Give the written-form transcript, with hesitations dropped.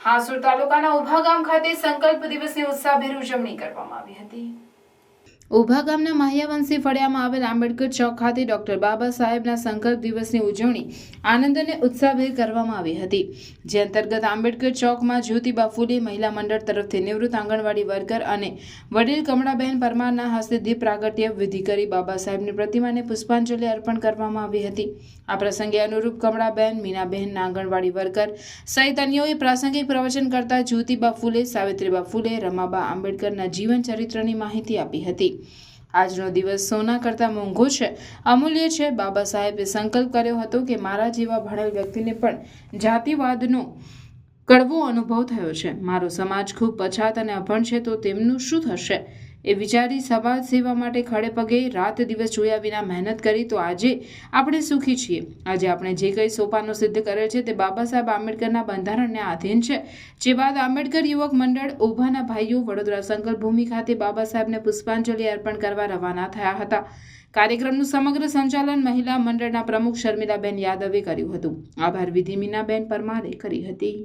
હાસોડ તાલુકાના ઉભા ગામ ખાતે સંકલ્પ દિવસની ઉત્સાહભેર ઉજવણી કરવામાં આવી હતી। ઉભા ગામના માહ્યાવંશી ફળિયામાં આવેલ આંબેડકર ચોક ખાતે ડોક્ટર બાબા સાહેબના સંકલ્પ દિવસની ઉજવણી આનંદ અને ઉત્સાહભેર કરવામાં આવી હતી, જે અંતર્ગત આંબેડકર ચોકમાં જ્યોતિબા ફૂલે મહિલા મંડળ તરફથી નિવૃત્ત આંગણવાડી વર્કર અને વડીલ કમળાબેન પરમારના હસ્તે દીપ પ્રાગટ્ય વિધિ કરી બાબા સાહેબની પ્રતિમાને પુષ્પાંજલિ અર્પણ કરવામાં આવી હતી। આ પ્રસંગે અનુરૂપ કમળાબેન, મીનાબહેન આંગણવાડી વર્કર સહિત અન્યોએ પ્રાસંગિક પ્રવચન કરતા જ્યોતિબા ફૂલે, સાવિત્રીબા ફૂલે, રમાબા આંબેડકરના જીવન ચરિત્રની માહિતી આપી હતી। આજનો દિવસ સોના કરતાં મોંઘો છે, અમૂલ્ય છે। બાબા સાહેબે સંકલ્પ કર્યો હતો કે મારા જેવા ભણેલ વ્યક્તિને પણ જાતિવાદનો કડવો અનુભવ થયો છે। મારો સમાજ ખૂબ પછાત અને અભણ છે, તો તેમનું શું થશે એ વિચારી સમાજ સેવા માટે ખડે પગે રાત દિવસ જોયા વિના મહેનત કરી તો આજે આપણે સુખી છીએ। આજે આપણે જે કંઈ સોપાનો સિદ્ધ કરેલ છે તે બાબા સાહેબ આંબેડકરના બંધારણને આધીન છે। જે બાદ આંબેડકર યુવક મંડળ ઉભાના ભાઈઓ વડોદરા સંકલ્પ ભૂમિ ખાતે બાબા સાહેબને પુષ્પાંજલિ અર્પણ કરવા રવાના થયા હતા। કાર્યક્રમનું સમગ્ર સંચાલન મહિલા મંડળના પ્રમુખ શર્મિલાબેન યાદવે કર્યું હતું। આભાર વિધિ મીનાબેન પરમારે કરી હતી।